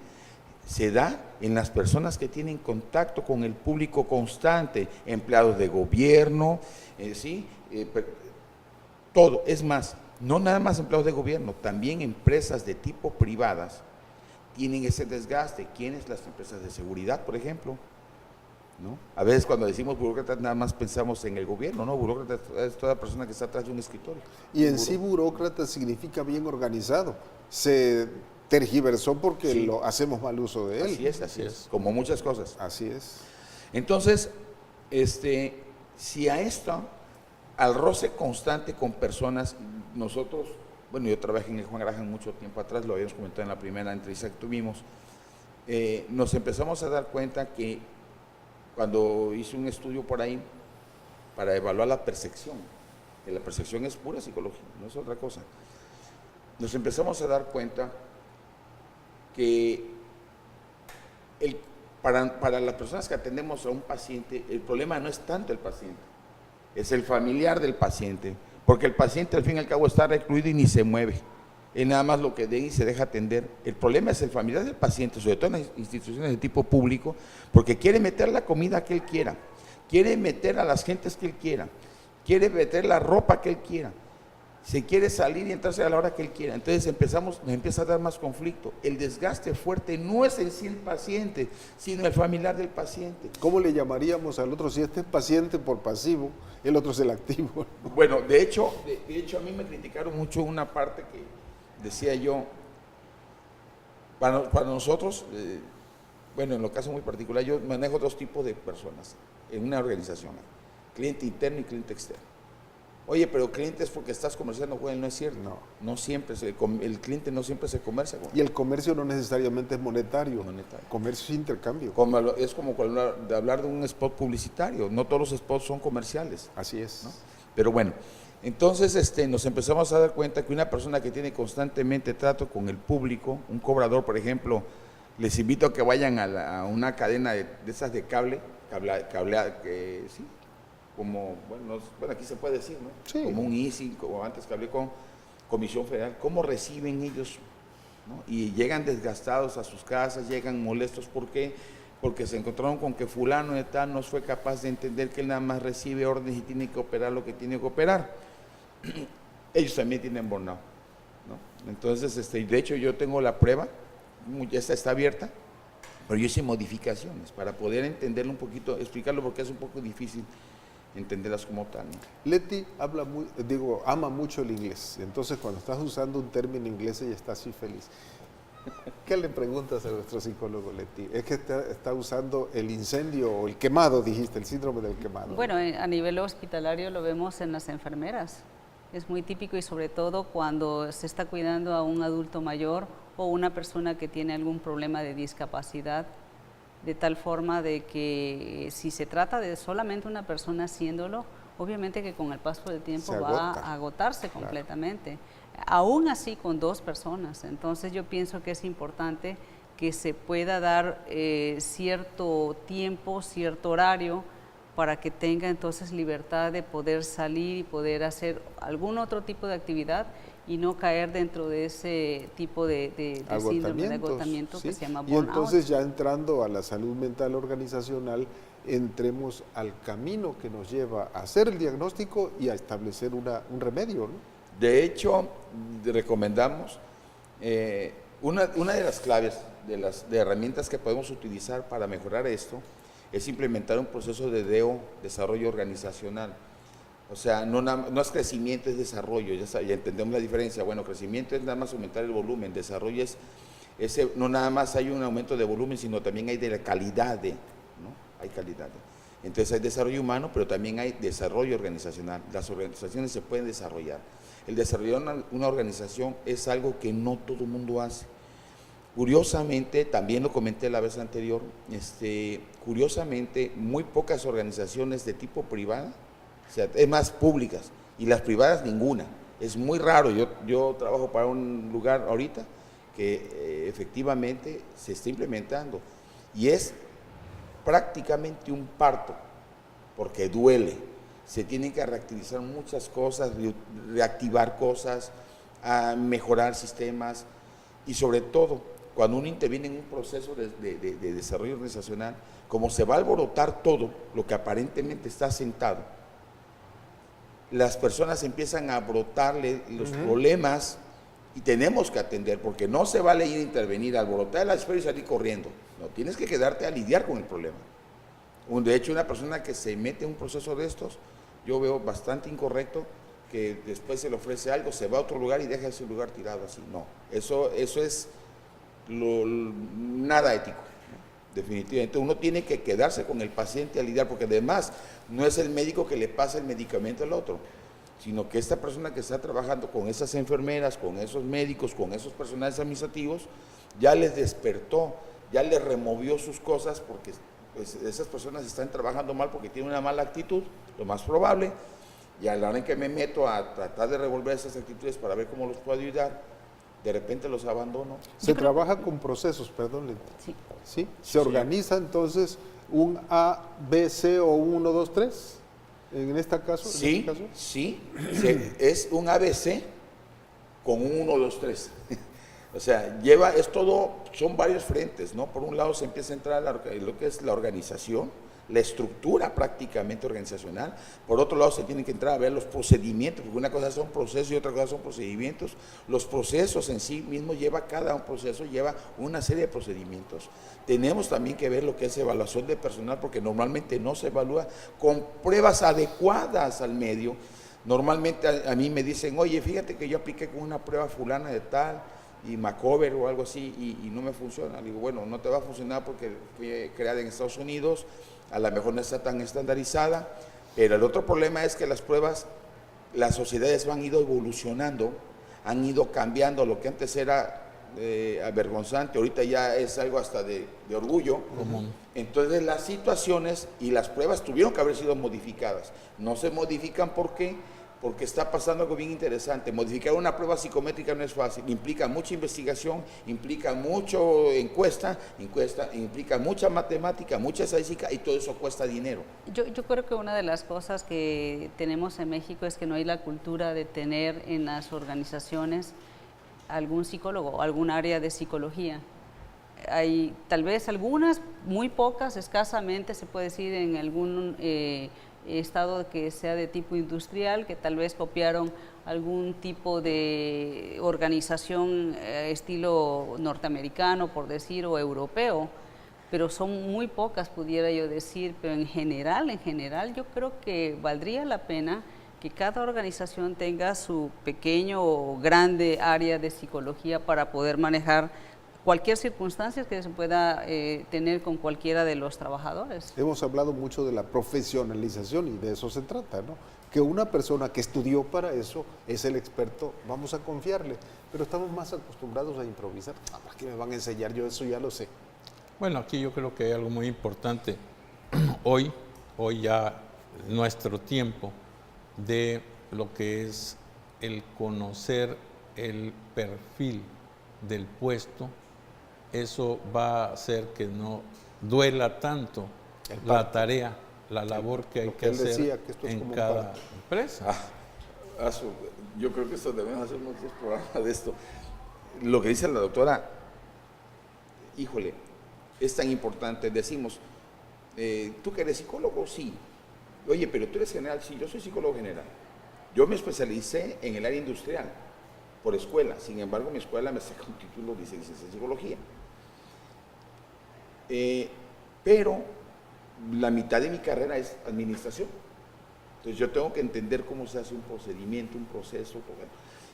se da en las personas que tienen contacto con el público constante, empleados de gobierno, todo. Es más, no nada más empleados de gobierno, también empresas de tipo privadas tienen ese desgaste. ¿Quiénes? Las empresas de seguridad, por ejemplo, ¿no? A veces cuando decimos burócratas nada más pensamos en el gobierno, ¿no? Burócrata es toda persona que está atrás de un escritorio. Y en sí burócrata significa bien organizado. Se tergiversó porque lo hacemos mal uso de él. Así es, como muchas cosas. Así es. Entonces, si a esto, al roce constante con personas, nosotros, bueno, yo trabajé en el Juan Graham mucho tiempo atrás, lo habíamos comentado en la primera entrevista que tuvimos, nos empezamos a dar cuenta que cuando hice un estudio por ahí para evaluar la percepción, que la percepción es pura psicología, no es otra cosa, nos empezamos a dar cuenta que para las personas que atendemos a un paciente, el problema no es tanto el paciente, es el familiar del paciente, porque el paciente al fin y al cabo está recluido y ni se mueve, es nada más lo que den y se deja atender. El problema es el familiar del paciente, sobre todo en las instituciones de tipo público, porque quiere meter la comida que él quiera, quiere meter a las gentes que él quiera, quiere meter la ropa que él quiera, se quiere salir y entrarse a la hora que él quiera. Entonces nos empieza a dar más conflicto. El desgaste fuerte no es en sí el paciente, sino el familiar del paciente. ¿Cómo le llamaríamos al otro? Si este es paciente por pasivo, el otro es el activo. Bueno, de hecho a mí me criticaron mucho una parte que decía yo, para nosotros, bueno, en lo caso muy particular, yo manejo dos tipos de personas en una organización, cliente interno y cliente externo. Oye, pero clientes porque estás comerciando con él, no es cierto. No. No siempre, el cliente no siempre se comercia con él. Y el comercio no necesariamente es monetario. Monetario. Comercio es intercambio. Es como hablar de un spot publicitario, no todos los spots son comerciales. Así es. ¿No? Pero bueno, entonces nos empezamos a dar cuenta que una persona que tiene constantemente trato con el público, un cobrador, por ejemplo, les invito a que vayan a una cadena de esas de cable, sí, como, bueno, aquí se puede decir, ¿no? Sí. Como un Easy, como antes que hablé con Comisión Federal, ¿cómo reciben ellos? ¿No? Y llegan desgastados a sus casas, llegan molestos, ¿por qué? Porque se encontraron con que fulano de tal no fue capaz de entender que él nada más recibe órdenes y tiene que operar lo que tiene que operar. Ellos también tienen burnout, ¿no? Entonces, de hecho yo tengo la prueba, ya está abierta, pero yo hice modificaciones para poder entenderlo un poquito, explicarlo porque es un poco difícil entenderlas como tal, ¿no? Leti ama mucho el inglés. Entonces, cuando estás usando un término inglés, ella está así feliz. ¿Qué le preguntas a nuestro psicólogo, Leti? Es que está usando el incendio o el quemado, dijiste, el síndrome del quemado. Bueno, a nivel hospitalario lo vemos en las enfermeras. Es muy típico y sobre todo cuando se está cuidando a un adulto mayor o una persona que tiene algún problema de discapacidad, de tal forma de que si se trata de solamente una persona haciéndolo, obviamente que con el paso del tiempo va a agotarse completamente. Aún así con dos personas. Entonces yo pienso que es importante que se pueda dar cierto tiempo, cierto horario, para que tenga entonces libertad de poder salir y poder hacer algún otro tipo de actividad y no caer dentro de ese tipo de síndrome de agotamiento, ¿sí? Que se llama burnout. Y entonces ya entrando a la salud mental organizacional, entremos al camino que nos lleva a hacer el diagnóstico y a establecer un remedio, ¿no? De hecho, recomendamos una de las claves de herramientas que podemos utilizar para mejorar esto es implementar un proceso de desarrollo organizacional. O sea, no es crecimiento, es desarrollo, ya entendemos la diferencia. Bueno, crecimiento es nada más aumentar el volumen, desarrollo no nada más hay un aumento de volumen, sino también hay de la calidad ¿no? Hay calidad Entonces hay desarrollo humano, pero también hay desarrollo organizacional. Las organizaciones se pueden desarrollar. El desarrollar una organización es algo que no todo el mundo hace. Curiosamente, también lo comenté la vez anterior, curiosamente, muy pocas organizaciones de tipo privada, o sea, es más públicas, y las privadas ninguna. Es muy raro, yo trabajo para un lugar ahorita que efectivamente se está implementando, y es prácticamente un parto, porque duele. Se tienen que reactivizar muchas cosas, reactivar cosas, a mejorar sistemas, y sobre todo, cuando uno interviene en un proceso de desarrollo organizacional, como se va a alborotar todo lo que aparentemente está sentado, las personas empiezan a brotarle los problemas y tenemos que atender, porque no se vale ir a intervenir, alborotar la esfera y salir corriendo. No, tienes que quedarte a lidiar con el problema. De hecho, una persona que se mete en un proceso de estos, yo veo bastante incorrecto que después se le ofrece algo, se va a otro lugar y deja ese lugar tirado así. No, eso es nada ético, ¿no? Definitivamente. Uno tiene que quedarse con el paciente a lidiar, porque además no es el médico que le pasa el medicamento al otro, sino que esta persona que está trabajando con esas enfermeras, con esos médicos, con esos personales administrativos, ya les despertó, ya les removió sus cosas, porque pues, esas personas están trabajando mal porque tienen una mala actitud, lo más probable, y a la hora en que me meto a tratar de revolver esas actitudes para ver cómo los puedo ayudar, de repente los abandono. Se trabaja con procesos, perdón, Leti. Sí. ¿Sí? ¿Se organiza entonces un A, B, C o un 1, 2, 3? ¿En este caso? Sí, es un ABC con un 1, 2, 3. O sea, son varios frentes, ¿no? Por un lado se empieza a entrar lo que es la organización, la estructura prácticamente organizacional. Por otro lado se tienen que entrar a ver los procedimientos, porque una cosa son procesos y otra cosa son procedimientos. Los procesos en sí mismo cada un proceso lleva una serie de procedimientos. Tenemos también que ver lo que es evaluación de personal, porque normalmente no se evalúa con pruebas adecuadas al medio. Normalmente a mí me dicen, oye, fíjate que yo apliqué con una prueba fulana de tal, y Macover o algo así, y no me funciona. Digo, bueno, no te va a funcionar porque fue creada en Estados Unidos, a lo mejor no está tan estandarizada, pero el otro problema es que las pruebas las sociedades han ido evolucionando, han ido cambiando. Lo que antes era avergonzante, ahorita ya es algo hasta de orgullo. Entonces las situaciones y las pruebas tuvieron que haber sido modificadas. No se modifican, ¿por qué? Porque está pasando algo bien interesante. Modificar una prueba psicométrica no es fácil, implica mucha investigación, implica mucho encuesta, implica mucha matemática, mucha estadística, y todo eso cuesta dinero. Yo creo que una de las cosas que tenemos en México es que no hay la cultura de tener en las organizaciones algún psicólogo o algún área de psicología. Hay tal vez algunas, muy pocas, escasamente se puede decir, en algún estado que sea de tipo industrial, que tal vez copiaron algún tipo de organización estilo norteamericano, por decir, o europeo, pero son muy pocas, pudiera yo decir. Pero en general yo creo que valdría la pena que cada organización tenga su pequeño o grande área de psicología para poder manejar cualquier circunstancia que se pueda tener con cualquiera de los trabajadores. Hemos hablado mucho de la profesionalización y de eso se trata, ¿no? Que una persona que estudió para eso es el experto, vamos a confiarle, pero estamos más acostumbrados a improvisar. ¿Para qué me van a enseñar? Yo eso ya lo sé. Bueno, aquí yo creo que hay algo muy importante. Hoy ya nuestro tiempo de lo que es el conocer el perfil del puesto, eso va a hacer que no duela tanto la tarea, la labor que hay que hacer en cada empresa. Yo creo que esto debemos hacer muchos programas de esto. Lo que dice la doctora, híjole, es tan importante. Decimos, ¿tú que eres psicólogo? Sí. Oye, pero tú eres general. Sí, yo soy psicólogo general. Yo me especialicé en el área industrial por escuela. Sin embargo, mi escuela me saca un título de licencia en psicología. Pero la mitad de mi carrera es administración. Entonces yo tengo que entender cómo se hace un procedimiento, un proceso.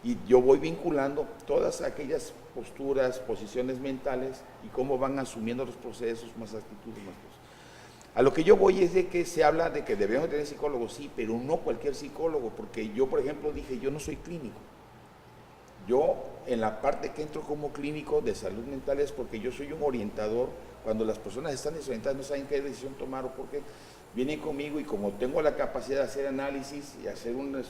Y yo voy vinculando todas aquellas posturas, posiciones mentales y cómo van asumiendo los procesos, más actitudes, más cosas. A lo que yo voy es de que se habla de que debemos tener psicólogos, sí, pero no cualquier psicólogo, porque yo, por ejemplo, dije, yo no soy clínico. Yo, en la parte que entro como clínico de salud mental, es porque yo soy un orientador. Cuando las personas están desorientadas, no saben qué decisión tomar o por qué, vienen conmigo, y como tengo la capacidad de hacer análisis y hacer una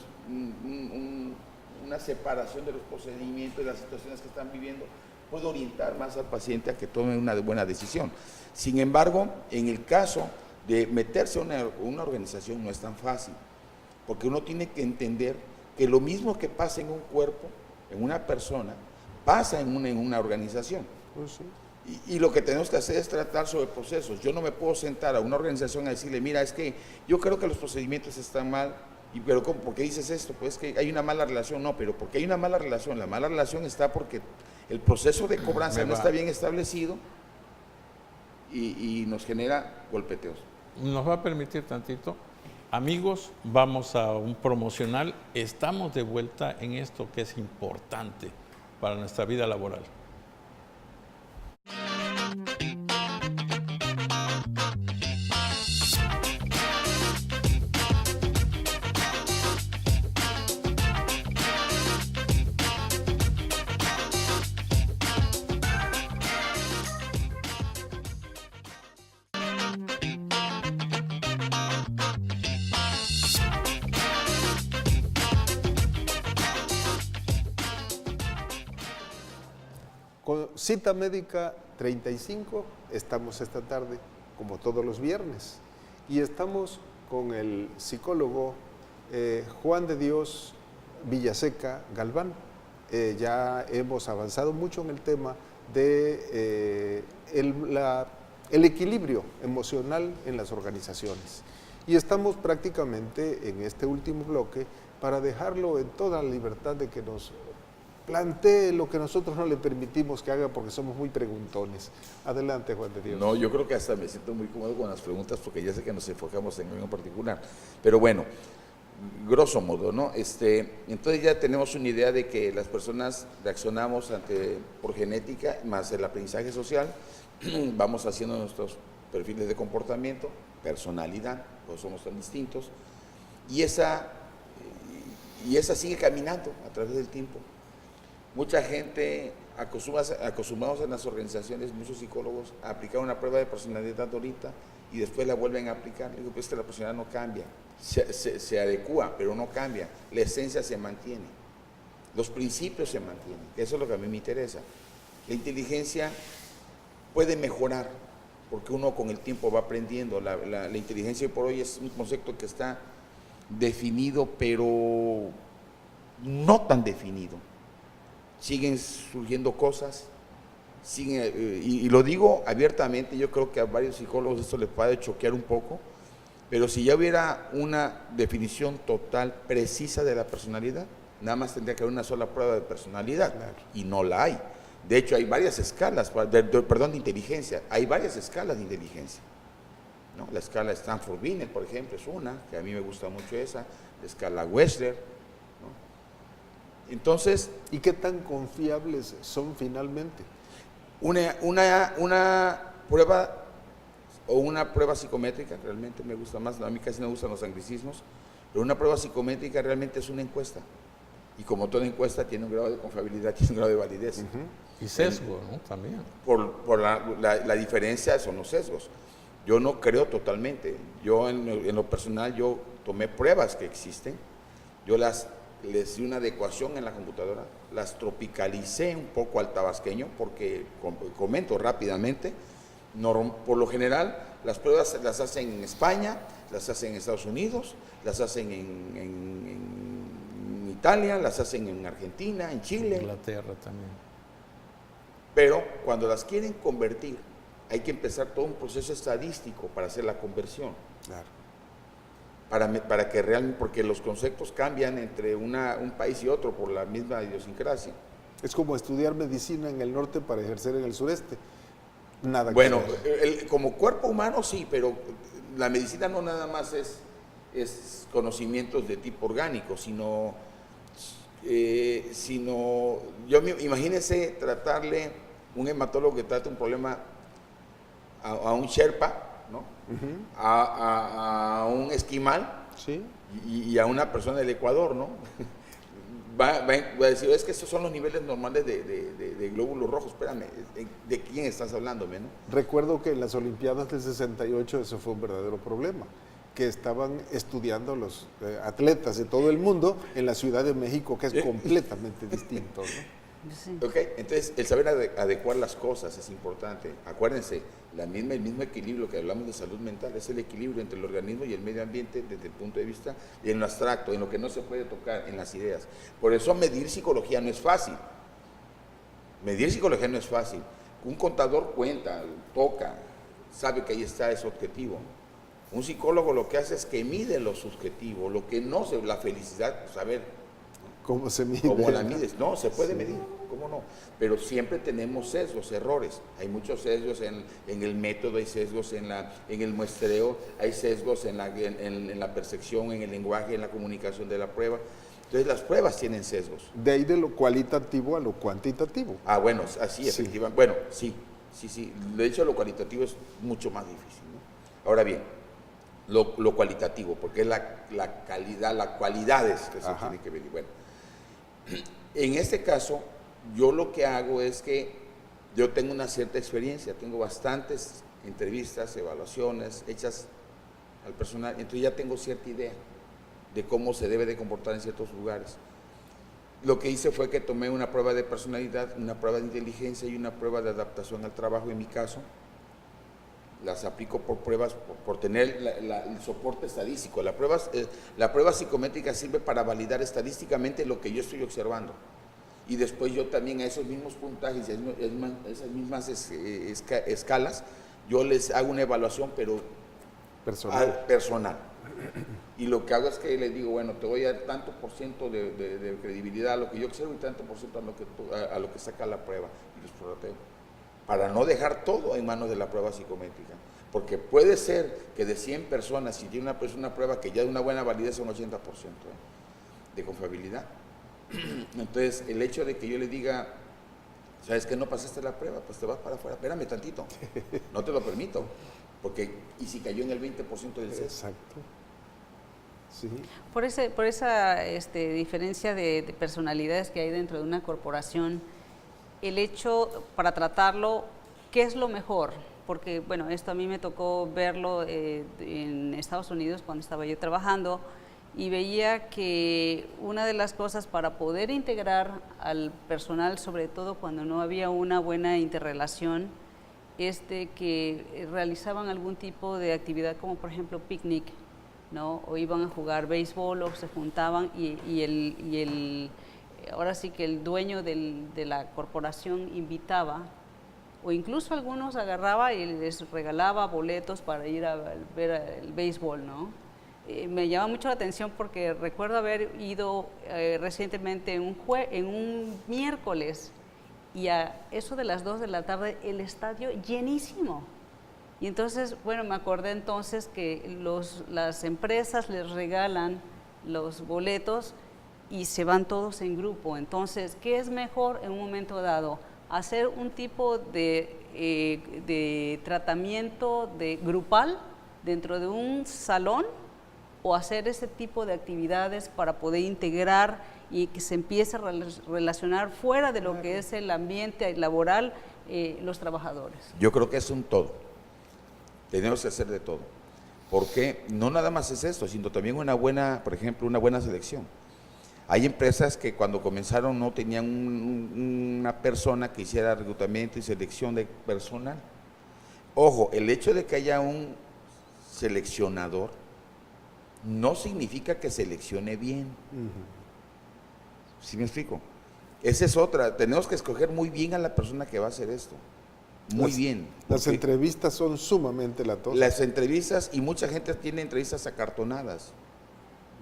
separación de los procedimientos, de las situaciones que están viviendo, puedo orientar más al paciente a que tome una buena decisión. Sin embargo, en el caso de meterse a una organización no es tan fácil, porque uno tiene que entender que lo mismo que pasa en un cuerpo, en una persona, pasa en una organización. Pues sí. Y lo que tenemos que hacer es tratar sobre procesos. Yo no me puedo sentar a una organización a decirle, mira, es que yo creo que los procedimientos están mal, pero ¿cómo? ¿Por qué dices esto? Pues que hay una mala relación. No, pero ¿por qué hay una mala relación? La mala relación está porque el proceso de cobranza no está bien establecido y nos genera golpeteos. Nos va a permitir tantito. Amigos, vamos a un promocional. Estamos de vuelta en esto que es importante para nuestra vida laboral. Con Cita Médica 35 estamos esta tarde, como todos los viernes, y estamos con el psicólogo Juan de Dios Villaseca Galván. Ya hemos avanzado mucho en el tema de el equilibrio emocional en las organizaciones, y estamos prácticamente en este último bloque para dejarlo en toda la libertad de que nos plantee lo que nosotros no le permitimos que haga porque somos muy preguntones. Adelante, Juan de Dios. No, yo creo que hasta me siento muy cómodo con las preguntas porque ya sé que nos enfocamos en algo en particular. Pero bueno, grosso modo, ¿no? Entonces ya tenemos una idea de que las personas reaccionamos por genética más el aprendizaje social, vamos haciendo nuestros perfiles de comportamiento, personalidad, pues somos tan distintos, y y esa sigue caminando a través del tiempo. Mucha gente acostumbrados en las organizaciones, muchos psicólogos, a aplicar una prueba de personalidad ahorita y después la vuelven a aplicar. Digo, pues la personalidad no cambia, se adecúa, pero no cambia. La esencia se mantiene, los principios se mantienen, que eso es lo que a mí me interesa. La inteligencia puede mejorar, porque uno con el tiempo va aprendiendo. La inteligencia hoy por hoy es un concepto que está definido, pero no tan definido. Siguen surgiendo cosas, y lo digo abiertamente, yo creo que a varios psicólogos esto les puede choquear un poco, pero si ya hubiera una definición total, precisa de la personalidad, nada más tendría que haber una sola prueba de personalidad, claro. Y no la hay. De hecho, hay varias escalas, de inteligencia, hay varias escalas de inteligencia, ¿no? La escala Stanford-Binet, por ejemplo, es una, que a mí me gusta mucho esa, la escala Wechsler, ¿no? Entonces, ¿y qué tan confiables son finalmente? Una prueba o una prueba psicométrica, realmente me gusta más, a mí casi no me gustan los anglicismos, pero una prueba psicométrica realmente es una encuesta. Y como toda encuesta tiene un grado de confiabilidad, tiene un grado de validez. Y sesgo, ¿no? También. Por la diferencia son los sesgos. Yo no creo totalmente. Yo en lo personal, yo tomé pruebas que existen, yo les di una adecuación en la computadora, las tropicalicé un poco al tabasqueño, porque, comento rápidamente, por lo general las pruebas las hacen en España, las hacen en Estados Unidos, las hacen en Italia, las hacen en Argentina, en Chile. Inglaterra también. Pero cuando las quieren convertir, hay que empezar todo un proceso estadístico para hacer la conversión. Claro. Para que realmente, porque los conceptos cambian entre un país y otro por la misma idiosincrasia. Es como estudiar medicina en el norte para ejercer en el sureste. Nada. Bueno, como cuerpo humano sí, pero la medicina no nada más es conocimientos de tipo orgánico, sino imagínense tratarle, un hematólogo que trata un problema a un Sherpa, ¿no? A un esquimal, ¿sí? y a una persona del Ecuador, ¿no? Va a decir, es que esos son los niveles normales de glóbulos rojos. Espérame, ¿de quién estás hablándome, no? Recuerdo que en las Olimpiadas del 68 eso fue un verdadero problema, que estaban estudiando los atletas de todo el mundo en la Ciudad de México, que es completamente distinto, ¿no? Sí. Ok, entonces el saber adecuar las cosas es importante. Acuérdense, el mismo equilibrio que hablamos de salud mental es el equilibrio entre el organismo y el medio ambiente desde el punto de vista en lo abstracto, en lo que no se puede tocar, en las ideas. Por eso medir psicología no es fácil. Medir psicología no es fácil. Un contador cuenta, toca, sabe que ahí está ese objetivo. Un psicólogo lo que hace es que mide lo subjetivo, lo que no se, la felicidad, saber ¿cómo se mide? ¿Cómo la mides? No, se puede medir, ¿cómo no? Pero siempre tenemos sesgos, errores. Hay muchos sesgos en el método, hay sesgos en el muestreo, hay sesgos en la percepción, en el lenguaje, en la comunicación de la prueba. Entonces las pruebas tienen sesgos. De ahí de lo cualitativo a lo cuantitativo. Ah, bueno, así, sí. Efectivamente. Bueno, sí. De hecho, lo cualitativo es mucho más difícil, ¿no? Ahora bien, lo cualitativo, porque es la calidad, las cualidades que se tienen que medir. Bueno, en este caso, yo lo que hago es que yo tengo una cierta experiencia, tengo bastantes entrevistas, evaluaciones hechas al personal, entonces ya tengo cierta idea de cómo se debe de comportar en ciertos lugares. Lo que hice fue que tomé una prueba de personalidad, una prueba de inteligencia y una prueba de adaptación al trabajo en mi caso. Las aplico por pruebas, por tener el soporte estadístico. La prueba psicométrica sirve para validar estadísticamente lo que yo estoy observando. Y después yo también a esos mismos puntajes, esas mismas escalas, yo les hago una evaluación, pero personal. Y lo que hago es que les digo, bueno, te voy a dar tanto por ciento de credibilidad a lo que yo observo y tanto por ciento a lo que saca la prueba. Y los prorrateo, para no dejar todo en manos de la prueba psicométrica. Porque puede ser que de 100 personas, si tiene una persona una prueba que ya de una buena validez son 80% de confiabilidad. Entonces, el hecho de que yo le diga, ¿sabes qué? No pasaste la prueba, pues te vas para afuera, espérame tantito, no te lo permito. Porque, ¿y si cayó en el 20% del sesgo? Exacto. Sí. Por esa diferencia de personalidades que hay dentro de una corporación, el hecho para tratarlo, ¿qué es lo mejor? Porque, bueno, esto a mí me tocó verlo en Estados Unidos cuando estaba yo trabajando, y veía que una de las cosas para poder integrar al personal, sobre todo cuando no había una buena interrelación, es de que realizaban algún tipo de actividad como por ejemplo picnic, ¿no? O iban a jugar béisbol o se juntaban y ahora sí que el dueño de la corporación invitaba, o incluso algunos agarraba y les regalaba boletos para ir a ver el béisbol, ¿no? Me llama mucho la atención porque recuerdo haber ido recientemente en un miércoles y a eso de las 2 de la tarde el estadio llenísimo. Y entonces, bueno, me acordé entonces que las empresas les regalan los boletos y se van todos en grupo. Entonces, ¿qué es mejor en un momento dado? Hacer un tipo de tratamiento grupal dentro de un salón, o hacer ese tipo de actividades para poder integrar y que se empiece a relacionar fuera de lo que es el ambiente laboral los trabajadores. Yo creo que es un todo. Tenemos que hacer de todo. Porque no nada más es esto, sino también una buena, por ejemplo, una buena selección. Hay empresas que cuando comenzaron no tenían una persona que hiciera reclutamiento y selección de personal. Ojo, el hecho de que haya un seleccionador no significa que seleccione bien. ¿Sí me explico? Esa es otra. Tenemos que escoger muy bien a la persona que va a hacer esto. Muy bien. Las entrevistas son sumamente latosas. Las entrevistas, y mucha gente tiene entrevistas acartonadas.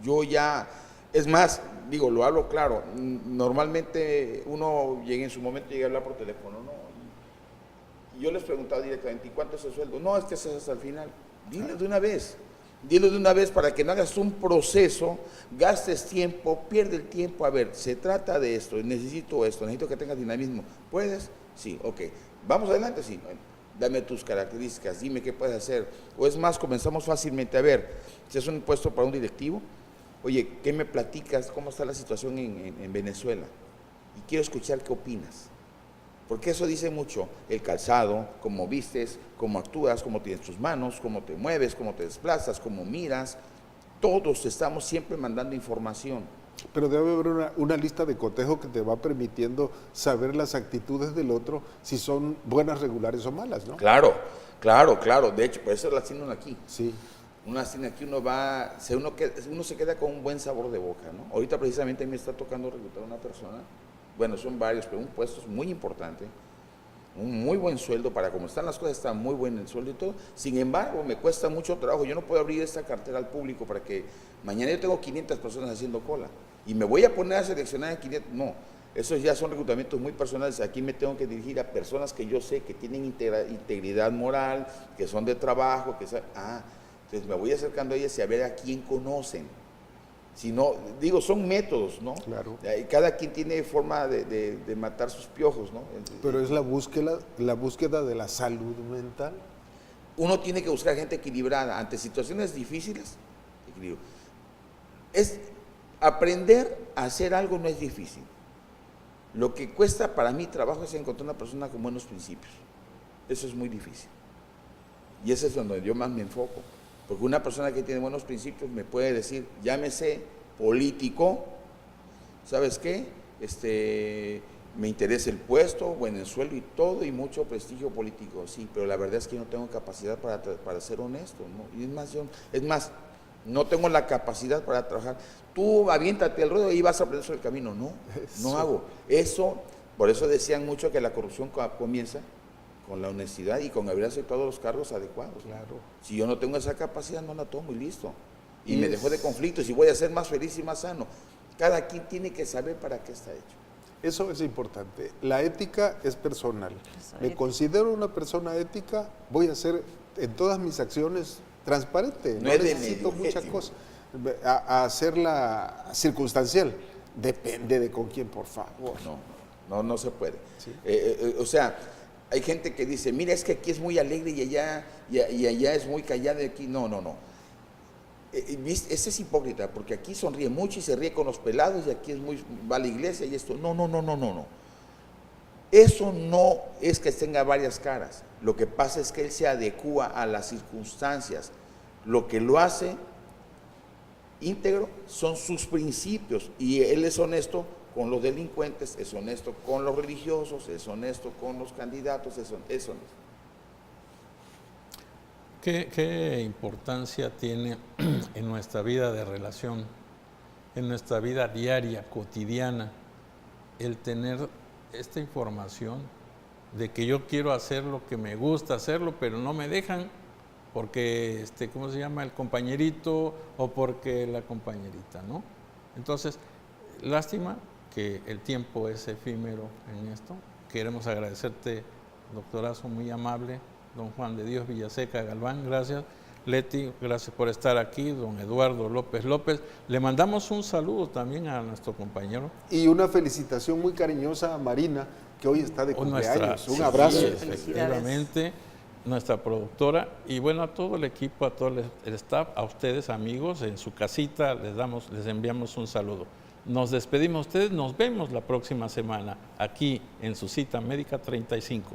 Yo ya, es más, digo, lo hablo claro, normalmente uno llega en su momento, llega a hablar por teléfono, ¿no? Y yo les preguntaba directamente, ¿y cuánto es el sueldo? No, es que eso es hasta el final. Dile de una vez. Dilo de una vez para que no hagas un proceso, gastes tiempo, pierde el tiempo. A ver, se trata de esto, necesito que tengas dinamismo. ¿Puedes? Sí, ok. ¿Vamos adelante? Sí. Bueno, dame tus características, dime qué puedes hacer. O es más, comenzamos fácilmente. A ver, si es un puesto para un directivo, oye, ¿qué me platicas? ¿Cómo está la situación en Venezuela? Y quiero escuchar qué opinas. Porque eso dice mucho, el calzado, cómo vistes, cómo actúas, cómo tienes tus manos, cómo te mueves, cómo te desplazas, cómo miras. Todos estamos siempre mandando información. Pero debe haber una lista de cotejo que te va permitiendo saber las actitudes del otro, si son buenas, regulares o malas, ¿no? Claro, claro, claro. De hecho, por eso las tienen aquí. Sí. Uno aquí uno se queda con un buen sabor de boca, ¿no? Ahorita precisamente me está tocando reclutar a una persona. Bueno, son varios, pero un puesto es muy importante, un muy buen sueldo, para como están las cosas, está muy buen el sueldo y todo. Sin embargo, me cuesta mucho trabajo, yo no puedo abrir esta cartera al público para que mañana yo tengo 500 personas haciendo cola y me voy a poner a seleccionar a 500, no, esos ya son reclutamientos muy personales. Aquí me tengo que dirigir a personas que yo sé que tienen integridad moral, que son de trabajo, entonces me voy acercando a ellas y a ver a quién conocen. Si no, digo, son métodos, ¿no? Claro. Cada quien tiene forma de matar sus piojos, ¿no? Pero es la búsqueda de la salud mental. Uno tiene que buscar gente equilibrada ante situaciones difíciles. Equilibrio. Aprender a hacer algo no es difícil. Lo que cuesta para mí trabajo es encontrar una persona con buenos principios. Eso es muy difícil. Y ese es donde yo más me enfoco. Porque una persona que tiene buenos principios me puede decir, llámese político, ¿sabes qué? Me interesa el puesto, buen el sueldo y todo, y mucho prestigio político, sí, pero la verdad es que yo no tengo capacidad para ser honesto, ¿no? Y es más, no tengo la capacidad para trabajar. Tú aviéntate al ruedo y vas a aprender sobre el camino. No hago. Eso, por eso decían mucho que la corrupción comienza con la honestidad y con haber aceptado los cargos adecuados. Claro. Si yo no tengo esa capacidad, no la tomo y listo. Y me dejo de conflictos y voy a ser más feliz y más sano. Cada quien tiene que saber para qué está hecho. Eso es importante. La ética es personal. Me considero una persona ética, voy a ser en todas mis acciones transparente. No necesito muchas cosas. A hacerla circunstancial. Depende de con quién, por favor. No se puede. Sí. O sea, hay gente que dice, mira, es que aquí es muy alegre y allá es muy callada. Y aquí no. ¿viste? Ese es hipócrita, porque aquí sonríe mucho y se ríe con los pelados y aquí es muy, va a la iglesia y esto. No, no, no, no, no, no. Eso no es que tenga varias caras. Lo que pasa es que él se adecúa a las circunstancias. Lo que lo hace íntegro son sus principios y él es honesto con los delincuentes, es honesto con los religiosos, es honesto con los candidatos, es honesto. ¿Qué importancia tiene en nuestra vida de relación, en nuestra vida diaria, cotidiana, el tener esta información de que yo quiero hacer lo que me gusta hacerlo, pero no me dejan porque, ¿cómo se llama? El compañerito o porque la compañerita, ¿no? Entonces, lástima que el tiempo es efímero en esto. Queremos agradecerte, doctorazo muy amable, don Juan de Dios Villaseca Galván, gracias. Leti, gracias por estar aquí. Don Eduardo López López, le mandamos un saludo también a nuestro compañero. Y una felicitación muy cariñosa a Marina, que hoy está de cumpleaños. Un abrazo. Sí, efectivamente, nuestra productora, y bueno, a todo el equipo, a todo el staff, a ustedes amigos, en su casita, les enviamos un saludo. Nos despedimos ustedes, nos vemos la próxima semana, aquí en su cita médica 35.